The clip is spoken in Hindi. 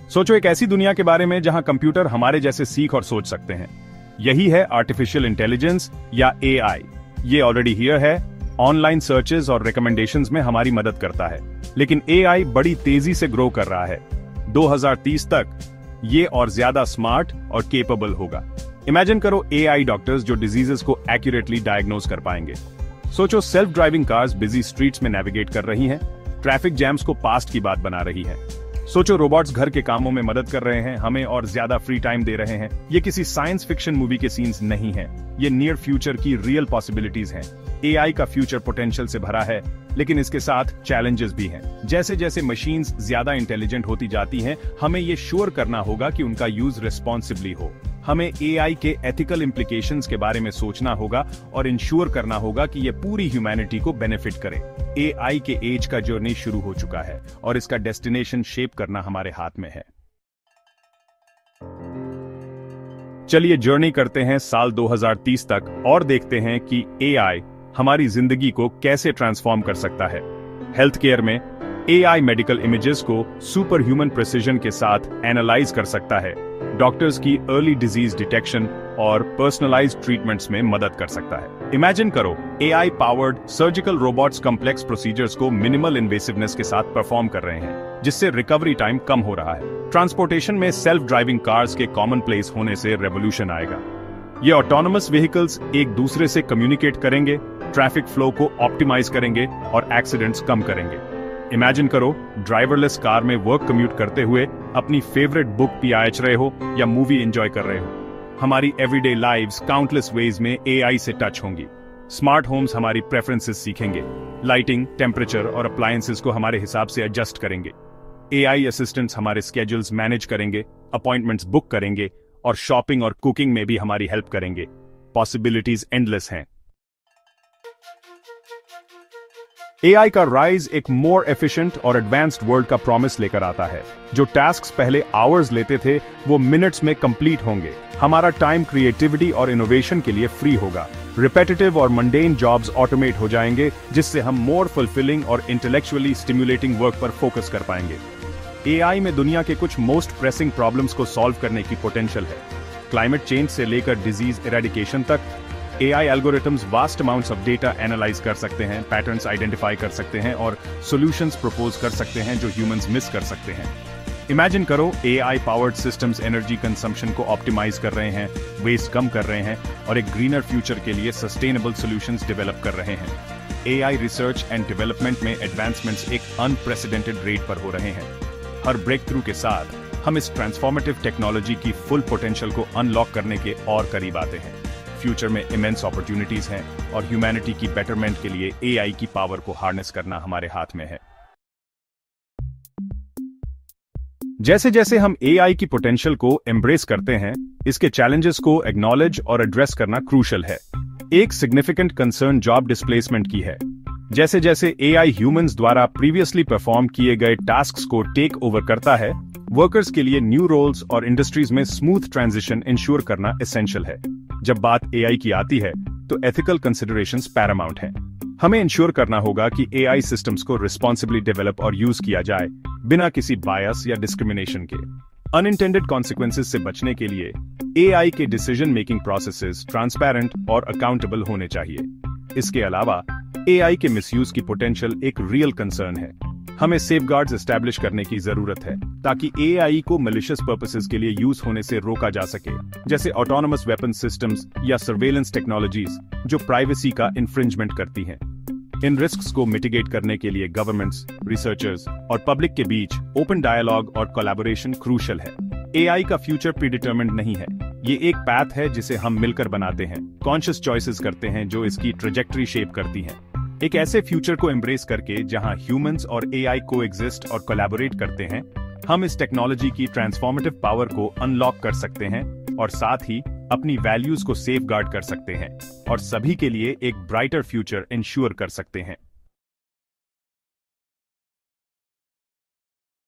सोचो एक ऐसी दुनिया के बारे में जहां कंप्यूटर हमारे जैसे सीख और सोच सकते हैं। यही है आर्टिफिशियल इंटेलिजेंस या एआई। ये ऑलरेडी हियर है, ऑनलाइन सर्चेस और रिकमेंडेशंस में हमारी मदद करता है। लेकिन एआई बड़ी तेजी से ग्रो कर रहा है। 2030 तक ये और ज्यादा स्मार्ट और केपेबल होगा। इमेजिन करो एआई डॉक्टर्स जो डिजीजेस को एक्यूरेटली डायग्नोज कर पाएंगे। सोचो self driving cars busy streets में नेविगेट कर रही हैं, ट्रैफिक जैम्स को पास्ट की बात बना रही हैं। सोचो रोबोट्स घर के कामों में मदद कर रहे हैं, हमें और ज्यादा फ्री टाइम दे रहे हैं। ये किसी साइंस फिक्शन मूवी के सीन्स नहीं हैं, ये नियर फ्यूचर की रियल पॉसिबिलिटीज हैं। एआई का फ्यूचर पोटेंशियल से भरा है, लेकिन इसके साथ चैलेंजेस भी हैं। जैसे जैसे मशीन्स ज्यादा इंटेलिजेंट होती जाती हैं, हमें ये श्योर करना होगा कि उनका यूज रिस्पॉन्सिबली हो। हमें एआई के एथिकल इम्प्लीकेशंस के बारे में सोचना होगा और इंश्योर करना होगा कि ये पूरी ह्यूमैनिटी को बेनिफिट करे। एआई के एज का जर्नी शुरू हो चुका है और इसका डेस्टिनेशन शेप करना हमारे हाथ में है। चलिए जर्नी करते हैं साल 2030 तक और देखते हैं कि एआई हमारी जिंदगी को कैसे ट्रांसफॉर्म कर सकता है। हेल्थ केयर में एआई मेडिकल इमेजेस को सुपर ह्यूमन प्रिसिजन के साथ एनालाइज कर सकता है, डॉक्टर्स की अर्ली डिजीज डिटेक्शन और पर्सनलाइज्ड ट्रीटमेंट्स में मदद कर सकता है। इमेजिन करो AI powered surgical robots complex procedures को मिनिमल इन्वेसिवनेस के साथ परफॉर्म कर रहे हैं, जिससे रिकवरी टाइम कम हो रहा है। ट्रांसपोर्टेशन में सेल्फ ड्राइविंग कार्स के कॉमन प्लेस होने से रेवोल्यूशन आएगा। ये ऑटोनोमस व्हीकल्स एक दूसरे से कम्युनिकेट करेंगे, ट्रैफिक फ्लो को ऑप्टिमाइज करेंगे और एक्सीडेंट्स कम करेंगे। इमेजिन करो ड्राइवरलेस कार में वर्क कम्यूट करते हुए अपनी फेवरेट बुक पढ़ रहे हो या मूवी एंजॉय कर रहे हो। हमारी एवरीडे लाइव्स काउंटलेस वेज में एआई से टच होंगी। स्मार्ट होम्स हमारी प्रेफरेंसेस सीखेंगे, लाइटिंग, टेम्परेचर और अप्लायंसेस को हमारे हिसाब से एडजस्ट करेंगे। एआई असिस्टेंट्स हमारे स्केड्यूल्स मैनेज करेंगे, अपॉइंटमेंट्स बुक करेंगे और शॉपिंग और कुकिंग में भी हमारी हेल्प करेंगे। पॉसिबिलिटीज एंडलेस हैं। एआई का राइज एक मोर एफिशिएंट और एडवांस्ड वर्ल्ड का प्रॉमिस लेकर आता है। जो टास्क्स पहले आवर्स लेते थे वो मिनट्स में कंप्लीट होंगे। हमारा टाइम क्रिएटिविटी और इनोवेशन के लिए फ्री होगा। रिपेटिटिव और मंडेन जॉब्स ऑटोमेट हो जाएंगे, जिससे हम मोर फुलफिलिंग और इंटेलेक्चुअली स्टिमुलेटिंग वर्क पर फोकस कर पाएंगे। एआई में दुनिया के कुछ मोस्ट प्रेसिंग प्रॉब्लम्स को सॉल्व करने की पोटेंशियल है। क्लाइमेट चेंज से लेकर डिजीज इरेडिकेशन तक AI algorithms vast amounts of data analyse कर सकते हैं, पैटर्न्स आइडेंटिफाई कर सकते हैं और सॉल्यूशंस प्रपोज कर सकते हैं जो ह्यूमंस मिस कर सकते हैं। इमेजिन करो AI powered systems energy consumption को ऑप्टिमाइज कर रहे हैं, वेस्ट कम कर रहे हैं और एक ग्रीनर फ्यूचर के लिए सस्टेनेबल सॉल्यूशंस डेवलप कर रहे हैं। एआई रिसर्च एंड डेवलपमेंट में एडवांसमेंट्स एक अनप्रेसिडेंटेड रेट पर हो रहे हैं। हर ब्रेक थ्रू के साथ हम इस ट्रांसफॉर्मेटिव टेक्नोलॉजी की फुल पोटेंशियल को अनलॉक करने के और करीब आते हैं। फ्यूचर में इमेंस अपॉर्चुनिटीज हैं और ह्यूमैनिटी की बेटरमेंट के लिए एआई की पावर को हार्नेस करना हमारे हाथ में है। जैसे जैसे हम एआई की पोटेंशियल को एम्ब्रेस करते हैं, इसके चैलेंजेस को एक्नॉलेज और एड्रेस करना क्रूशियल है। एक सिग्निफिकेंट कंसर्न जॉब डिस्प्लेसमेंट की है। जैसे जैसे एआई ह्यूमंस द्वारा प्रीवियसली परफॉर्म किए गए टास्क्स को टेक ओवर करता है, वर्कर्स के लिए न्यू रोल्स और इंडस्ट्रीज में स्मूथ ट्रांजिशन इंश्योर करना एसेंशियल है। जब बात एआई की आती है तो एथिकल कंसिडरेशंस पैरामाउंट हैं। हमें इंश्योर करना होगा कि एआई सिस्टम्स को रिस्पॉन्सिबली डेवलप और यूज किया जाए, बिना किसी बायस या डिस्क्रिमिनेशन के। अनइंटेंडेड कॉन्सिक्वेंसेस से बचने के लिए एआई के डिसीजन मेकिंग प्रोसेसेस ट्रांसपेरेंट और अकाउंटेबल होने चाहिए। इसके अलावा एआई के मिसयूज की पोटेंशियल एक रियल कंसर्न है। हमें सेफगार्ड्स एस्टैब्लिश करने की जरूरत है ताकि एआई को मैलिशियस पर्पसेस के लिए यूज होने से रोका जा सके, जैसे ऑटोनोमस वेपन सिस्टम्स या सर्वेलेंस टेक्नोलॉजीज जो प्राइवेसी का इन्फ्रिंजमेंट करती हैं। इन रिस्क्स को मिटिगेट करने के लिए गवर्नमेंट्स, रिसर्चर्स और पब्लिक के बीच ओपन डायलॉग और कोलैबोरेशन क्रूशियल है। एआई का फ्यूचर प्रीडिटरमिन्ड नहीं है, ये एक पैथ है जिसे हम मिलकर बनाते हैं, कॉन्शियस चॉइसेस करते हैं जो इसकी ट्रेजेक्टरी शेप करती हैं। एक ऐसे फ्यूचर को एम्ब्रेस करके जहां ह्यूमंस और एआई कोएग्जिस्ट और कोलैबोरेट करते हैं, हम इस टेक्नोलॉजी की ट्रांसफॉर्मेटिव पावर को अनलॉक कर सकते हैं और साथ ही अपनी वैल्यूज को सेफगार्ड कर सकते हैं और सभी के लिए एक ब्राइटर फ्यूचर इंश्योर कर सकते हैं।